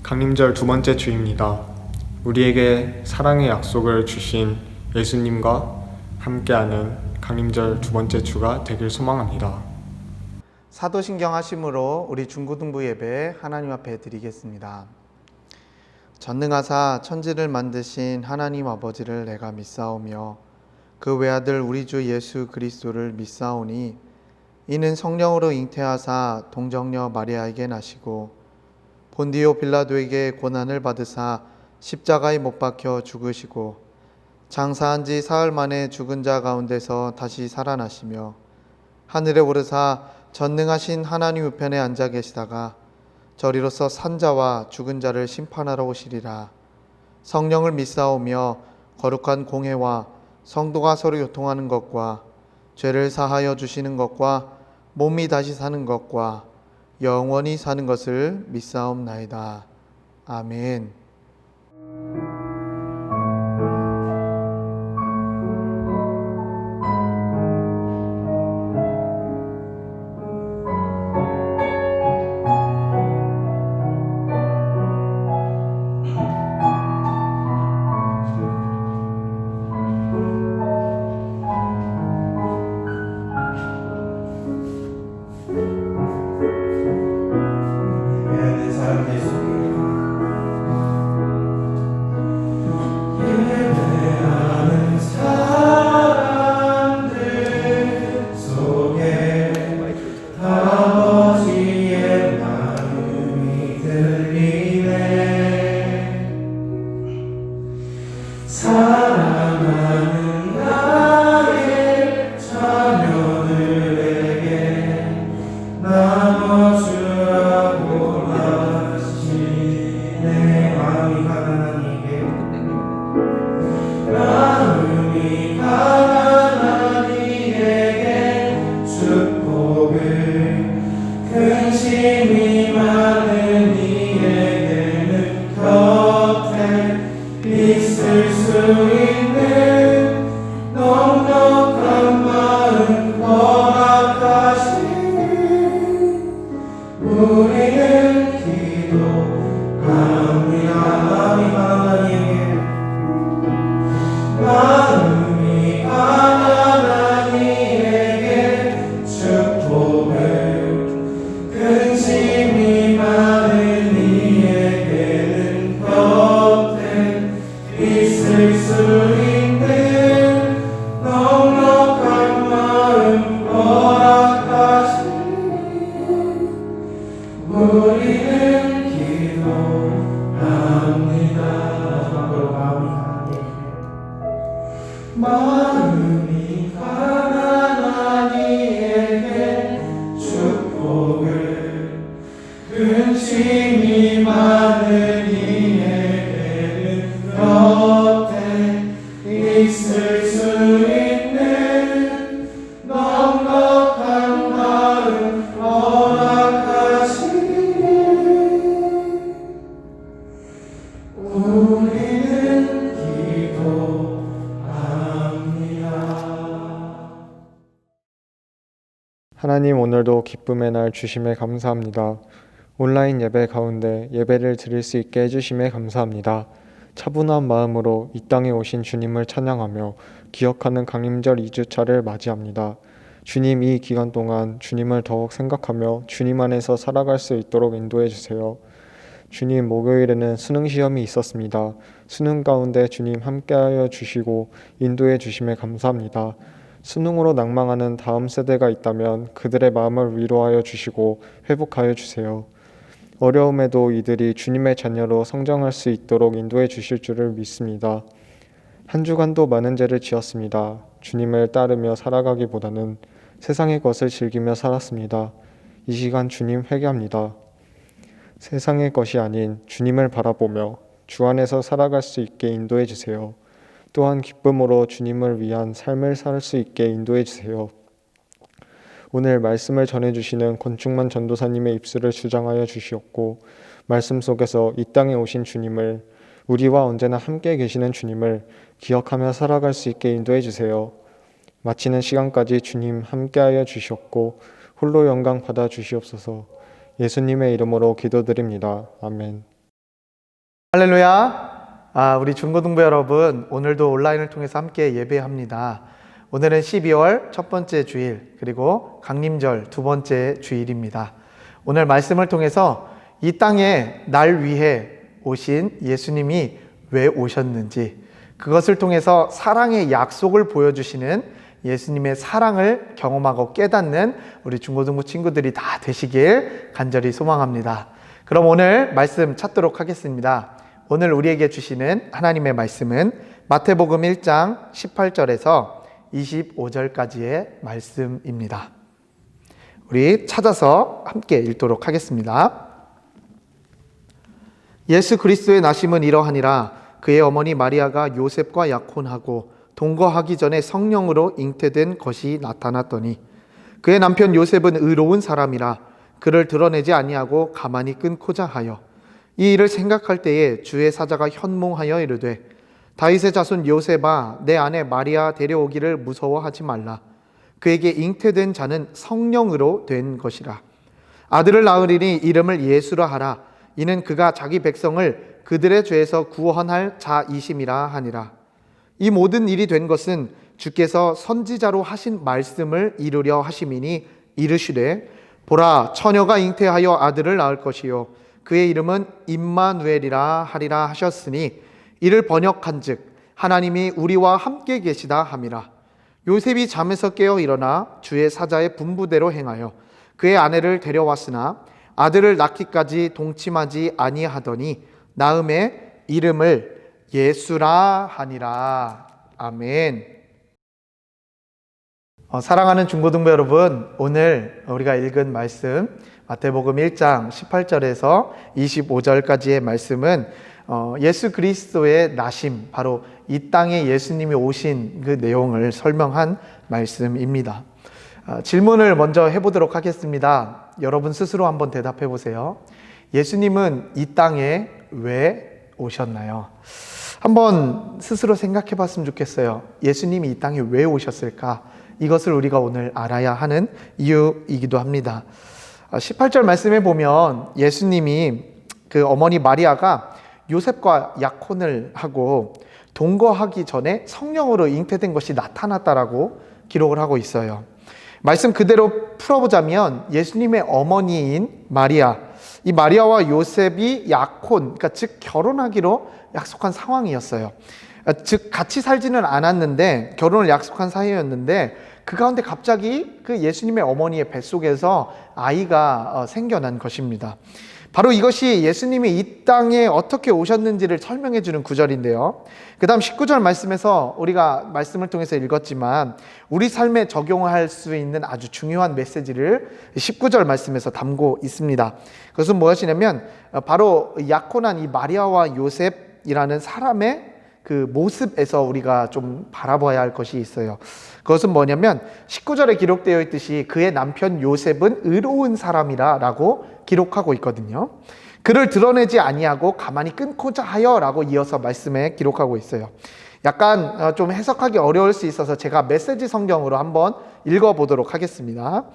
강림절 두 번째 주입니다. 우리에게 사랑의 약속을 주신 예수님과 함께하는 강림절 두 번째 주가 되길 소망합니다. 사도신경 하심으로 우리 중고등부 예배 하나님 앞에 드리겠습니다. 전능하사 천지를 만드신 하나님 아버지를 내가 믿사오며 그 외아들 우리 주 예수 그리스도를 믿사오니 이는 성령으로 잉태하사 동정녀 마리아에게 나시고 본디오 빌라도에게 고난을 받으사 십자가에 못 박혀 죽으시고 장사한 지 사흘 만에 죽은 자 가운데서 다시 살아나시며 하늘에 오르사 전능하신 하나님 우편에 앉아 계시다가 저리로서 산자와 죽은 자를 심판하러 오시리라. 성령을 믿사오며 거룩한 공회와 성도가 서로 교통하는 것과 죄를 사하여 주시는 것과 몸이 다시 사는 것과 영원히 사는 것을 믿사옵나이다. 아멘. 근심이 많은 이에게는 곁에 있을 수 있는 넉넉한 마음 허락하시니 우리는 기도합니다. 마음이 가난한 이에게 축복을 근심이 많은 이에게는 곁에 있을 수 있는 넉넉한 마음 허락하시니 우리는 기도합니다. 마음이 가난한 이에게 축복을 근심이 많은 이에게는 곁에 있을 수 있는 넉넉한 마음 허락하시니 우리는 하나님, 오늘도 기쁨의 날 주심에 감사합니다. 온라인 예배 가운데 예배를 드릴 수 있게 해주심에 감사합니다. 차분한 마음으로 이 땅에 오신 주님을 찬양하며 기억하는 강림절 2주차를 맞이합니다. 주님, 이 기간 동안 주님을 더욱 생각하며 주님 안에서 살아갈 수 있도록 인도해 주세요. 주님, 목요일에는 수능 시험이 있었습니다. 수능 가운데 주님 함께하여 주시고 인도해 주심에 감사합니다. 수능으로 낭망하는 다음 세대가 있다면 그들의 마음을 위로하여 주시고 회복하여 주세요. 어려움에도 이들이 주님의 자녀로 성장할 수 있도록 인도해 주실 줄을 믿습니다. 한 주간도 많은 죄를 지었습니다. 주님을 따르며 살아가기보다는 세상의 것을 즐기며 살았습니다. 이 시간 주님 회개합니다. 세상의 것이 아닌 주님을 바라보며 주 안에서 살아갈 수 있게 인도해 주세요. 또한 기쁨으로 주님을 위한 삶을 살 수 있게 인도해 주세요. 오늘 말씀을 전해주시는 권충만 전도사님의 입술을 주장하여 주시옵고 말씀 속에서 이 땅에 오신 주님을, 우리와 언제나 함께 계시는 주님을 기억하며 살아갈 수 있게 인도해 주세요. 마치는 시간까지 주님 함께하여 주시옵고 홀로 영광 받아 주시옵소서. 예수님의 이름으로 기도드립니다. 아멘. 할렐루야. 우리 중고등부 여러분, 오늘도 온라인을 통해서 함께 예배합니다. 오늘은 12월 첫 번째 주일, 그리고 강림절 두 번째 주일입니다. 오늘 말씀을 통해서 이 땅에 날 위해 오신 예수님이 왜 오셨는지, 그것을 통해서 사랑의 약속을 보여주시는 예수님의 사랑을 경험하고 깨닫는 우리 중고등부 친구들이 다 되시길 간절히 소망합니다. 그럼 오늘 말씀 찾도록 하겠습니다. 오늘 우리에게 주시는 하나님의 말씀은 마태복음 1장 18절에서 25절까지의 말씀입니다. 우리 찾아서 함께 읽도록 하겠습니다. 예수 그리스도의 나심은 이러하니라. 그의 어머니 마리아가 요셉과 약혼하고 동거하기 전에 성령으로 잉태된 것이 나타났더니 그의 남편 요셉은 의로운 사람이라 그를 드러내지 아니하고 가만히 끊고자 하여 이 일을 생각할 때에 주의 사자가 현몽하여 이르되 다윗의 자손 요셉아 내 아내 마리아 데려오기를 무서워하지 말라. 그에게 잉태된 자는 성령으로 된 것이라. 아들을 낳으리니 이름을 예수라 하라. 이는 그가 자기 백성을 그들의 죄에서 구원할 자이심이라 하니라. 이 모든 일이 된 것은 주께서 선지자로 하신 말씀을 이루려 하심이니 이르시되 보라 처녀가 잉태하여 아들을 낳을 것이요 그의 이름은 임마누엘이라 하리라 하셨으니 이를 번역한즉 하나님이 우리와 함께 계시다 함이라. 요셉이 잠에서 깨어 일어나 주의 사자의 분부대로 행하여 그의 아내를 데려왔으나 아들을 낳기까지 동침하지 아니하더니 낳음에 이름을 예수라 하니라. 아멘. 사랑하는 중고등부 여러분, 오늘 우리가 읽은 말씀 마태복음 1장 18절에서 25절까지의 말씀은 예수 그리스도의 나심, 바로 이 땅에 예수님이 오신 그 내용을 설명한 말씀입니다. 질문을 먼저 해보도록 하겠습니다. 여러분 스스로 한번 대답해 보세요. 예수님은 이 땅에 왜 오셨나요? 한번 스스로 생각해 봤으면 좋겠어요. 예수님이 이 땅에 왜 오셨을까? 이것을 우리가 오늘 알아야 하는 이유이기도 합니다. 18절 말씀에 보면 예수님이 그 어머니 마리아가 요셉과 약혼을 하고 동거하기 전에 성령으로 잉태된 것이 나타났다라고 기록을 하고 있어요. 말씀 그대로 풀어보자면 예수님의 어머니인 마리아, 이 마리아와 요셉이 약혼, 그러니까 즉 결혼하기로 약속한 상황이었어요. 즉 같이 살지는 않았는데 결혼을 약속한 사이였는데 그 가운데 갑자기 그 예수님의 어머니의 뱃속에서 아이가 생겨난 것입니다. 바로 이것이 예수님이 이 땅에 어떻게 오셨는지를 설명해 주는 구절인데요. 그 다음 19절 말씀에서 우리가 말씀을 통해서 읽었지만 우리 삶에 적용할 수 있는 아주 중요한 메시지를 19절 말씀에서 담고 있습니다. 그것은 무엇이냐면 바로 약혼한 이 마리아와 요셉이라는 사람의 그 모습에서 우리가 좀 바라봐야 할 것이 있어요. 그것은 뭐냐면 19절에 기록되어 있듯이 그의 남편 요셉은 의로운 사람이라 라고 기록하고 있거든요. 그를 드러내지 아니하고 가만히 끊고자 하여 라고 이어서 말씀에 기록하고 있어요. 약간 좀 해석하기 어려울 수 있어서 제가 메시지 성경으로 한번 읽어보도록 하겠습니다.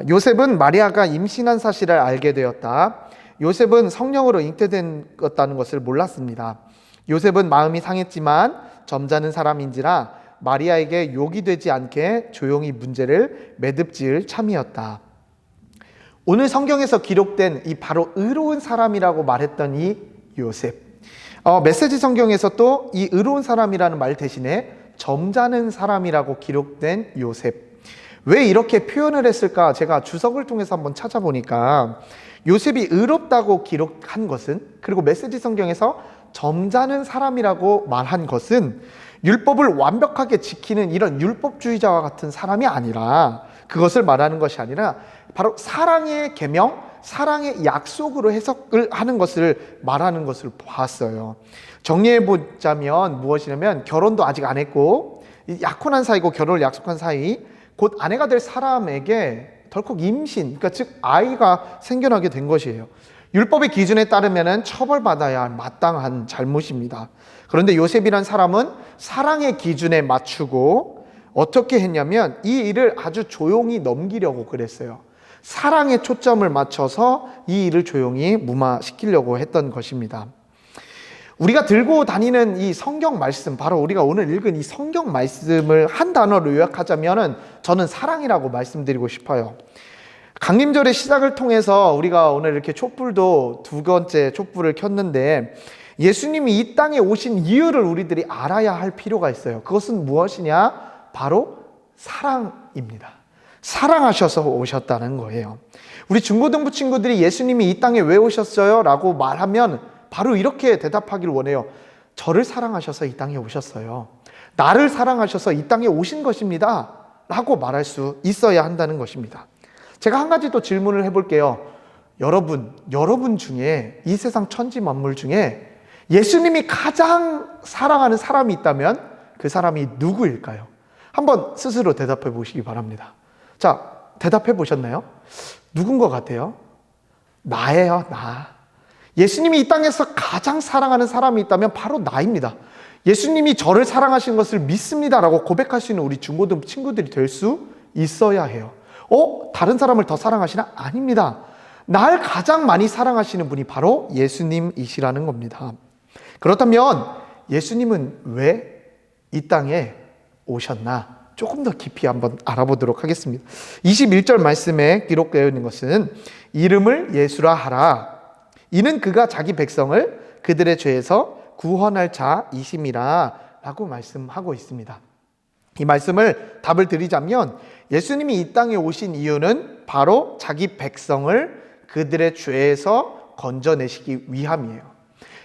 요셉은 마리아가 임신한 사실을 알게 되었다. 요셉은 성령으로 잉태됐다는 것을 몰랐습니다. 요셉은 마음이 상했지만 점잖은 사람인지라 마리아에게 욕이 되지 않게 조용히 문제를 매듭지을 참이었다. 오늘 성경에서 기록된 이 바로 의로운 사람이라고 말했던 이 요셉, 메시지 성경에서 또 이 의로운 사람이라는 말 대신에 점잖은 사람이라고 기록된 요셉, 왜 이렇게 표현을 했을까? 제가 주석을 통해서 한번 찾아보니까 요셉이 의롭다고 기록한 것은, 그리고 메시지 성경에서 점잖은 사람이라고 말한 것은 율법을 완벽하게 지키는 이런 율법주의자와 같은 사람이 아니라, 그것을 말하는 것이 아니라 바로 사랑의 계명, 사랑의 약속으로 해석을 하는 것을 말하는 것을 봤어요. 정리해보자면 무엇이냐면 결혼도 아직 안 했고 약혼한 사이고 결혼을 약속한 사이, 곧 아내가 될 사람에게 덜컥 임신, 그러니까 즉 아이가 생겨나게 된 것이에요. 율법의 기준에 따르면 처벌받아야 할 마땅한 잘못입니다. 그런데 요셉이란 사람은 사랑의 기준에 맞추고 어떻게 했냐면 이 일을 아주 조용히 넘기려고 그랬어요. 사랑에 초점을 맞춰서 이 일을 조용히 무마시키려고 했던 것입니다. 우리가 들고 다니는 이 성경 말씀, 바로 우리가 오늘 읽은 이 성경 말씀을 한 단어로 요약하자면은 저는 사랑이라고 말씀드리고 싶어요. 강림절의 시작을 통해서 우리가 오늘 이렇게 촛불도 두 번째 촛불을 켰는데, 예수님이 이 땅에 오신 이유를 우리들이 알아야 할 필요가 있어요. 그것은 무엇이냐? 바로 사랑입니다. 사랑하셔서 오셨다는 거예요. 우리 중고등부 친구들이 예수님이 이 땅에 왜 오셨어요? 라고 말하면 바로 이렇게 대답하기를 원해요. 저를 사랑하셔서 이 땅에 오셨어요. 나를 사랑하셔서 이 땅에 오신 것입니다. 라고 말할 수 있어야 한다는 것입니다. 제가 한 가지 또 질문을 해볼게요. 여러분 중에, 이 세상 천지 만물 중에 예수님이 가장 사랑하는 사람이 있다면 그 사람이 누구일까요? 한번 스스로 대답해 보시기 바랍니다. 자, 대답해 보셨나요? 누군 것 같아요? 나예요, 나. 예수님이 이 땅에서 가장 사랑하는 사람이 있다면 바로 나입니다. 예수님이 저를 사랑하신 것을 믿습니다라고 고백할 수 있는 우리 중고등 친구들이 될 수 있어야 해요. 다른 사람을 더 사랑하시나? 아닙니다. 날 가장 많이 사랑하시는 분이 바로 예수님이시라는 겁니다. 그렇다면 예수님은 왜 이 땅에 오셨나? 조금 더 깊이 한번 알아보도록 하겠습니다. 21절 말씀에 기록되어 있는 것은 이름을 예수라 하라. 이는 그가 자기 백성을 그들의 죄에서 구원할 자이심이라 라고 말씀하고 있습니다. 이 말씀을 답을 드리자면 예수님이 이 땅에 오신 이유는 바로 자기 백성을 그들의 죄에서 건져내시기 위함이에요.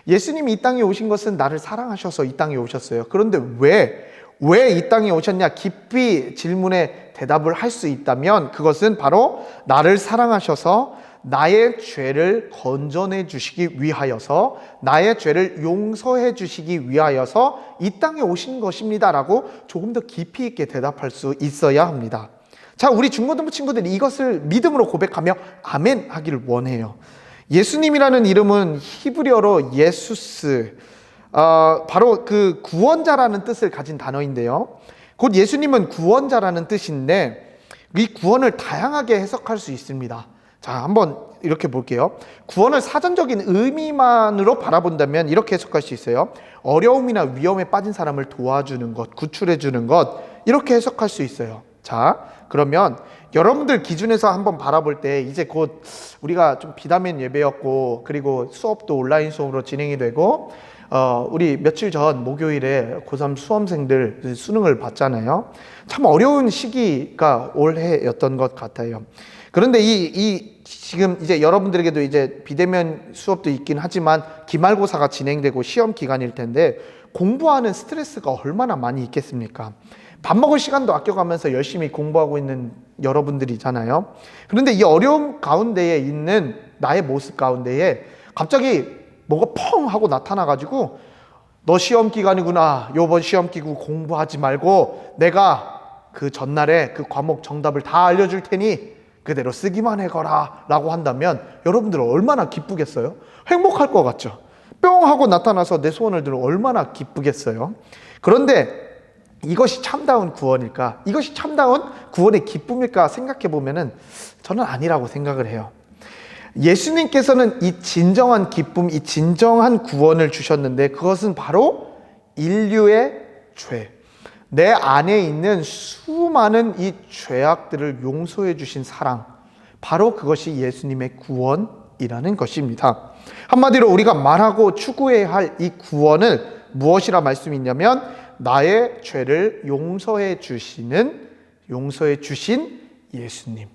예수님이 이 땅에 오신 것은 나를 사랑하셔서 이 땅에 오셨어요. 그런데 왜 이 땅에 오셨냐? 깊이 질문에 대답을 할 수 있다면 그것은 바로 나를 사랑하셔서 나의 죄를 건져내 주시기 위하여서, 나의 죄를 용서해 주시기 위하여서 이 땅에 오신 것입니다 라고 조금 더 깊이 있게 대답할 수 있어야 합니다. 자, 우리 중고등부 친구들이 이것을 믿음으로 고백하며 아멘 하기를 원해요. 예수님이라는 이름은 히브리어로 예수스, 바로 그 구원자라는 뜻을 가진 단어인데요. 곧 예수님은 구원자라는 뜻인데 이 구원을 다양하게 해석할 수 있습니다. 자, 한번 이렇게 볼게요. 구원을 사전적인 의미만으로 바라본다면 이렇게 해석할 수 있어요. 어려움이나 위험에 빠진 사람을 도와주는 것, 구출해 주는 것, 이렇게 해석할 수 있어요. 자, 그러면 여러분들 기준에서 한번 바라볼 때 이제 곧 우리가 좀 비대면 예배였고, 그리고 수업도 온라인 수업으로 진행이 되고, 우리 며칠 전 목요일에 고3 수험생들 수능을 봤잖아요. 참 어려운 시기가 올해였던 것 같아요. 그런데 지금 이제 여러분들에게도 이제 비대면 수업도 있긴 하지만 기말고사가 진행되고 시험 기간일 텐데 공부하는 스트레스가 얼마나 많이 있겠습니까? 밥 먹을 시간도 아껴가면서 열심히 공부하고 있는 여러분들이잖아요. 그런데 이 어려움 가운데에 있는 나의 모습 가운데에 갑자기 뭐가 펑 하고 나타나가지고 너 시험 기간이구나, 요번 시험 기구 공부하지 말고 내가 그 전날에 그 과목 정답을 다 알려줄 테니 그대로 쓰기만 해거라 라고 한다면 여러분들은 얼마나 기쁘겠어요? 행복할 것 같죠? 뿅 하고 나타나서 내 소원을 들으면 얼마나 기쁘겠어요? 그런데 이것이 참다운 구원일까? 이것이 참다운 구원의 기쁨일까 생각해 보면은 저는 아니라고 생각을 해요. 예수님께서는 이 진정한 기쁨, 이 진정한 구원을 주셨는데 그것은 바로 인류의 죄, 내 안에 있는 수많은 이 죄악들을 용서해 주신 사랑, 바로 그것이 예수님의 구원이라는 것입니다. 한마디로 우리가 말하고 추구해야 할 이 구원을 무엇이라 말씀이 있냐면 나의 죄를 용서해 주신 예수님,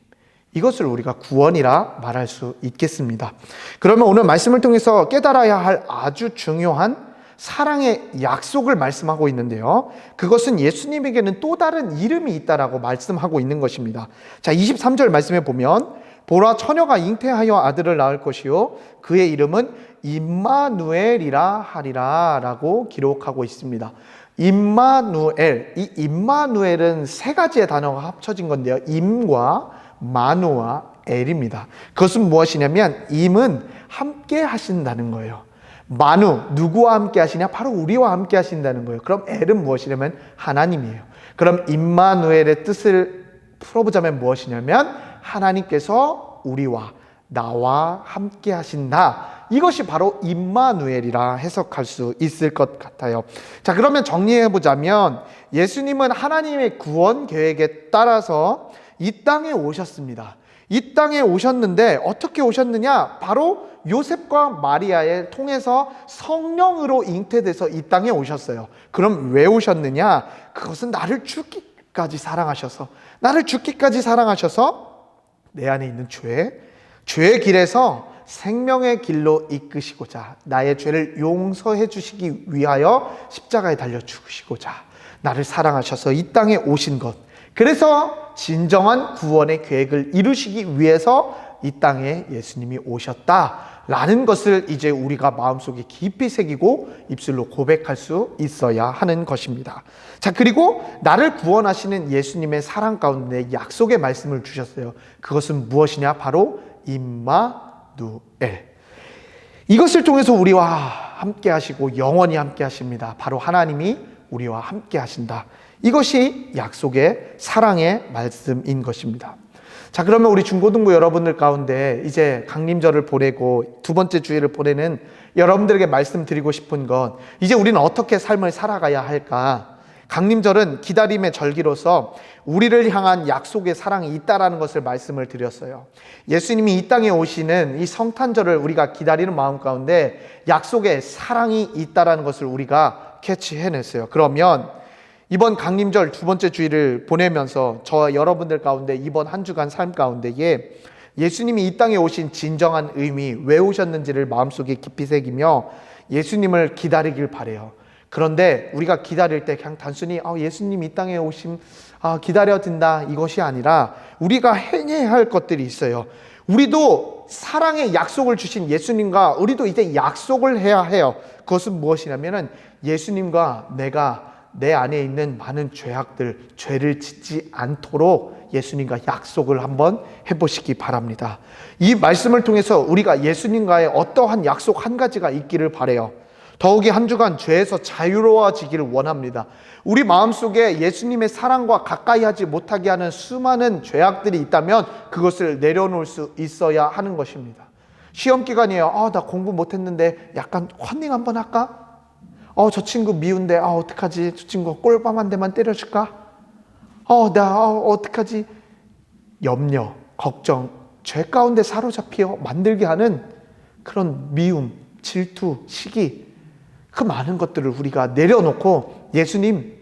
이것을 우리가 구원이라 말할 수 있겠습니다. 그러면 오늘 말씀을 통해서 깨달아야 할 아주 중요한 사랑의 약속을 말씀하고 있는데요. 그것은 예수님에게는 또 다른 이름이 있다라고 말씀하고 있는 것입니다. 자, 23절 말씀에 보면 보라, 처녀가 잉태하여 아들을 낳을 것이요 그의 이름은 임마누엘이라 하리라 라고 기록하고 있습니다. 임마누엘, 이 임마누엘은 세 가지의 단어가 합쳐진 건데요. 임과 마누와 엘입니다. 그것은 무엇이냐면 임은 함께 하신다는 거예요. 마누, 누구와 함께 하시냐? 바로 우리와 함께 하신다는 거예요. 그럼 엘은 무엇이냐면 하나님이에요. 그럼 임마누엘의 뜻을 풀어보자면 무엇이냐면 하나님께서 우리와, 나와 함께 하신다. 이것이 바로 임마누엘이라 해석할 수 있을 것 같아요. 자, 그러면 정리해 보자면 예수님은 하나님의 구원 계획에 따라서 이 땅에 오셨습니다. 이 땅에 오셨는데 어떻게 오셨느냐? 바로 요셉과 마리아를 통해서 성령으로 잉태돼서 이 땅에 오셨어요. 그럼 왜 오셨느냐? 그것은 나를 죽기까지 사랑하셔서, 나를 죽기까지 사랑하셔서 내 안에 있는 죄의 길에서 생명의 길로 이끄시고자, 나의 죄를 용서해 주시기 위하여 십자가에 달려 죽으시고자 나를 사랑하셔서 이 땅에 오신 것, 그래서 진정한 구원의 계획을 이루시기 위해서 이 땅에 예수님이 오셨다라는 것을 이제 우리가 마음속에 깊이 새기고 입술로 고백할 수 있어야 하는 것입니다. 자, 그리고 나를 구원하시는 예수님의 사랑 가운데 약속의 말씀을 주셨어요. 그것은 무엇이냐? 바로 임마누엘. 이것을 통해서 우리와 함께 하시고 영원히 함께 하십니다. 바로 하나님이 우리와 함께 하신다. 이것이 약속의 사랑의 말씀인 것입니다. 자, 그러면 우리 중고등부 여러분들 가운데 이제 강림절을 보내고 두 번째 주일을 보내는 여러분들에게 말씀드리고 싶은 건, 이제 우리는 어떻게 삶을 살아가야 할까? 강림절은 기다림의 절기로서 우리를 향한 약속의 사랑이 있다라는 것을 말씀을 드렸어요. 예수님이 이 땅에 오시는 이 성탄절을 우리가 기다리는 마음 가운데 약속의 사랑이 있다라는 것을 우리가 캐치해냈어요. 그러면 이번 강림절 두 번째 주일을 보내면서 저와 여러분들 가운데 이번 한 주간 삶 가운데에 예수님이 이 땅에 오신 진정한 의미, 왜 오셨는지를 마음속에 깊이 새기며 예수님을 기다리길 바래요. 그런데 우리가 기다릴 때 그냥 단순히 예수님 이 땅에 오심 기다려진다, 이것이 아니라 우리가 행해야 할 것들이 있어요. 우리도 사랑의 약속을 주신 예수님과 우리도 이제 약속을 해야 해요. 그것은 무엇이냐면은 예수님과 내가 내 안에 있는 많은 죄를 짓지 않도록 예수님과 약속을 한번 해보시기 바랍니다. 이 말씀을 통해서 우리가 예수님과의 어떠한 약속 한 가지가 있기를 바라요. 더욱이 한 주간 죄에서 자유로워지기를 원합니다. 우리 마음속에 예수님의 사랑과 가까이 하지 못하게 하는 수많은 죄악들이 있다면 그것을 내려놓을 수 있어야 하는 것입니다. 시험 기간이에요. 나 공부 못했는데 약간 컨닝 한번 할까? 저 친구 미운데 어떡하지? 저 친구 꼴밤 한 대만 때려줄까? 나 어떡하지? 염려, 걱정, 죄 가운데 사로잡혀 만들게 하는 그런 미움, 질투, 시기, 그 많은 것들을 우리가 내려놓고 예수님,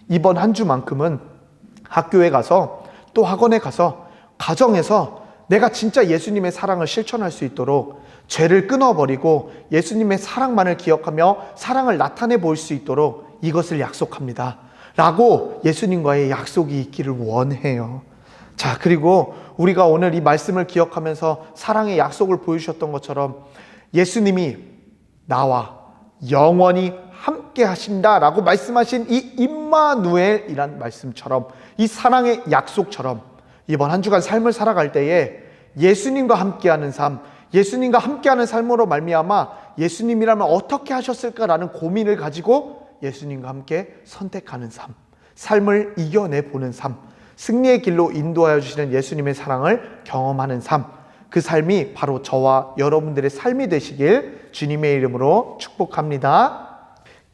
이번 한 주만큼은 학교에 가서 또 학원에 가서 가정에서 내가 진짜 예수님의 사랑을 실천할 수 있도록 죄를 끊어버리고 예수님의 사랑만을 기억하며 사랑을 나타내 보일 수 있도록 이것을 약속합니다 라고 예수님과의 약속이 있기를 원해요. 자, 그리고 우리가 오늘 이 말씀을 기억하면서 사랑의 약속을 보여주셨던 것처럼 예수님이 나와 영원히 함께 하신다 라고 말씀하신 이 임마누엘이란 말씀처럼, 이 사랑의 약속처럼 이번 한 주간 삶을 살아갈 때에 예수님과 함께하는 삶, 예수님과 함께하는 삶으로 말미암아 예수님이라면 어떻게 하셨을까라는 고민을 가지고 예수님과 함께 선택하는 삶, 삶을 이겨내보는 삶, 승리의 길로 인도하여 주시는 예수님의 사랑을 경험하는 삶, 그 삶이 바로 저와 여러분들의 삶이 되시길 주님의 이름으로 축복합니다.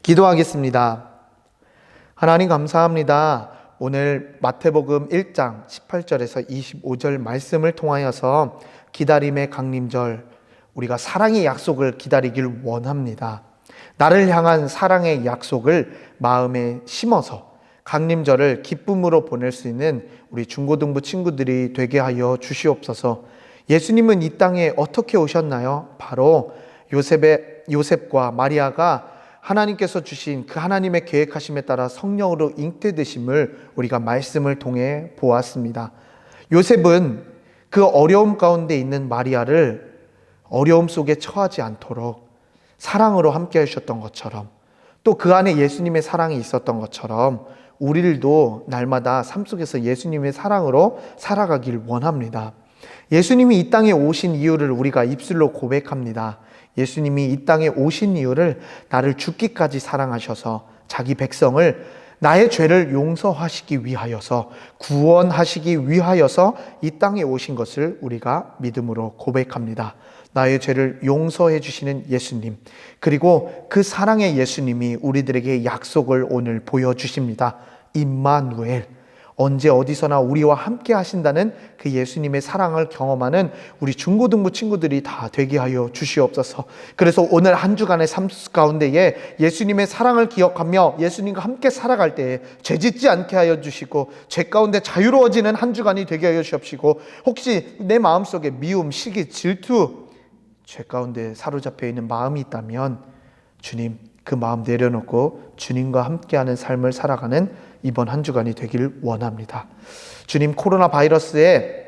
기도하겠습니다. 하나님 감사합니다. 오늘 마태복음 1장 18절에서 25절 말씀을 통하여서 기다림의 강림절, 우리가 사랑의 약속을 기다리길 원합니다. 나를 향한 사랑의 약속을 마음에 심어서 강림절을 기쁨으로 보낼 수 있는 우리 중고등부 친구들이 되게 하여 주시옵소서. 예수님은 이 땅에 어떻게 오셨나요? 바로 요셉과 마리아가 하나님께서 주신 그 하나님의 계획하심에 따라 성령으로 잉태되심을 우리가 말씀을 통해 보았습니다. 요셉은 그 어려움 가운데 있는 마리아를 어려움 속에 처하지 않도록 사랑으로 함께 해주셨던 것처럼, 또 그 안에 예수님의 사랑이 있었던 것처럼 우리들도 날마다 삶 속에서 예수님의 사랑으로 살아가길 원합니다. 예수님이 이 땅에 오신 이유를 우리가 입술로 고백합니다. 예수님이 이 땅에 오신 이유를 나를 죽기까지 사랑하셔서 자기 백성을 나의 죄를 용서하시기 위하여서, 구원하시기 위하여서 이 땅에 오신 것을 우리가 믿음으로 고백합니다. 나의 죄를 용서해 주시는 예수님, 그리고 그 사랑의 예수님이 우리들에게 약속을 오늘 보여주십니다. 임마누엘, 언제 어디서나 우리와 함께 하신다는 그 예수님의 사랑을 경험하는 우리 중고등부 친구들이 다 되게 하여 주시옵소서. 그래서 오늘 한 주간의 삶 가운데에 예수님의 사랑을 기억하며 예수님과 함께 살아갈 때에 죄짓지 않게 하여 주시고, 죄 가운데 자유로워지는 한 주간이 되게 하여 주옵시고, 혹시 내 마음속에 미움, 시기, 질투, 죄 가운데 사로잡혀 있는 마음이 있다면 주님, 그 마음 내려놓고 주님과 함께하는 삶을 살아가는 이번 한 주간이 되길 원합니다. 주님, 코로나 바이러스의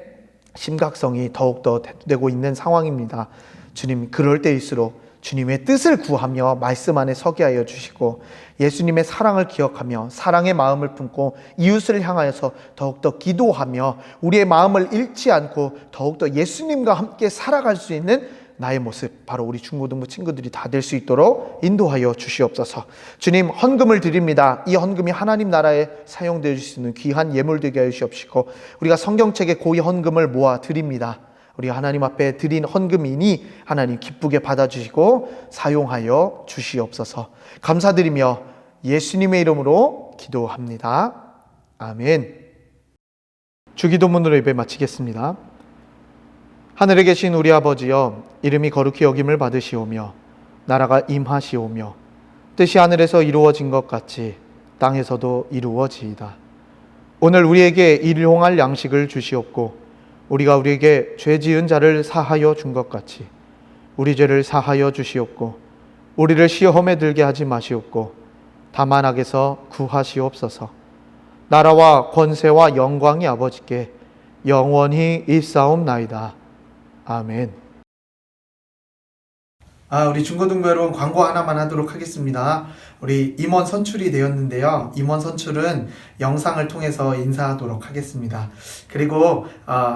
심각성이 더욱더 되고 있는 상황입니다. 주님, 그럴 때일수록 주님의 뜻을 구하며 말씀 안에 서게 하여 주시고, 예수님의 사랑을 기억하며 사랑의 마음을 품고 이웃을 향하여서 더욱더 기도하며 우리의 마음을 잃지 않고 더욱더 예수님과 함께 살아갈 수 있는 나의 모습, 바로 우리 중고등부 친구들이 다 될 수 있도록 인도하여 주시옵소서. 주님, 헌금을 드립니다. 이 헌금이 하나님 나라에 사용될 수 있는 귀한 예물 되게 하여 주시옵시고, 우리가 성경책에 고이 헌금을 모아 드립니다. 우리가 하나님 앞에 드린 헌금이니 하나님 기쁘게 받아주시고 사용하여 주시옵소서. 감사드리며 예수님의 이름으로 기도합니다. 아멘. 주기도문으로 예배 마치겠습니다. 하늘에 계신 우리 아버지여, 이름이 거룩히 여김을 받으시오며 나라가 임하시오며 뜻이 하늘에서 이루어진 것 같이 땅에서도 이루어지이다. 오늘 우리에게 일용할 양식을 주시옵고, 우리가 우리에게 죄 지은 자를 사하여 준 것 같이 우리 죄를 사하여 주시옵고, 우리를 시험에 들게 하지 마시옵고 다만 악에서 구하시옵소서. 나라와 권세와 영광이 아버지께 영원히 있사옵나이다. 아멘. 우리 중고등부 여러분, 광고 하나만 하도록 하겠습니다. 우리 임원 선출이 되었는데요. 임원 선출은 영상을 통해서 인사하도록 하겠습니다. 그리고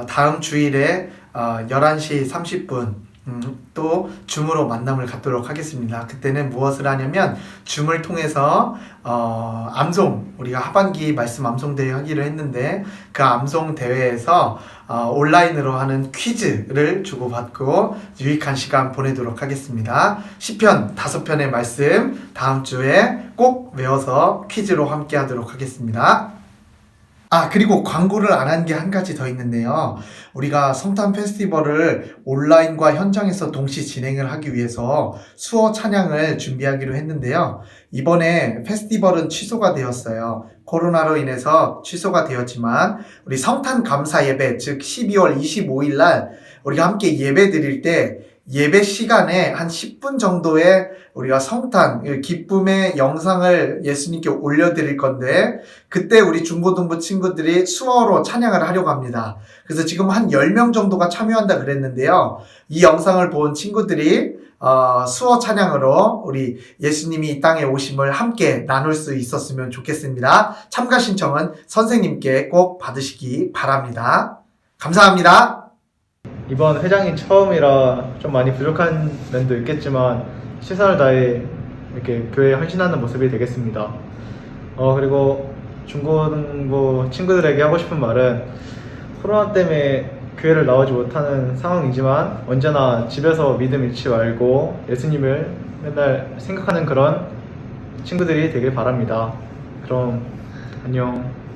다음 주일에 11시 30분 또 줌으로 만남을 갖도록 하겠습니다. 그때는 무엇을 하냐면 줌을 통해서 암송, 우리가 하반기 말씀 암송 대회 하기로 했는데 그 암송 대회에서 온라인으로 하는 퀴즈를 주고받고 유익한 시간 보내도록 하겠습니다. 시편 5편의 말씀 다음 주에 꼭 외워서 퀴즈로 함께 하도록 하겠습니다. 그리고 광고를 안 한 게 한 가지 더 있는데요. 우리가 성탄 페스티벌을 온라인과 현장에서 동시 진행을 하기 위해서 수어 찬양을 준비하기로 했는데요. 이번에 페스티벌은 취소가 되었어요. 코로나로 인해서 취소가 되었지만 우리 성탄 감사 예배, 즉 12월 25일 날 우리가 함께 예배 드릴 때 예배 시간에 한 10분 정도의 우리가 성탄, 기쁨의 영상을 예수님께 올려드릴 건데, 그때 우리 중고등부 친구들이 수어로 찬양을 하려고 합니다. 그래서 지금 한 10명 정도가 참여한다 그랬는데요. 이 영상을 본 친구들이 수어 찬양으로 우리 예수님이 이 땅에 오심을 함께 나눌 수 있었으면 좋겠습니다. 참가 신청은 선생님께 꼭 받으시기 바랍니다. 감사합니다. 이번 회장이 처음이라 좀 많이 부족한 면도 있겠지만 최선을 다해 이렇게 교회에 헌신하는 모습이 되겠습니다. 그리고 중고등부 친구들에게 하고 싶은 말은, 코로나 때문에 교회를 나오지 못하는 상황이지만 언제나 집에서 믿음 잃지 말고 예수님을 맨날 생각하는 그런 친구들이 되길 바랍니다. 그럼 안녕.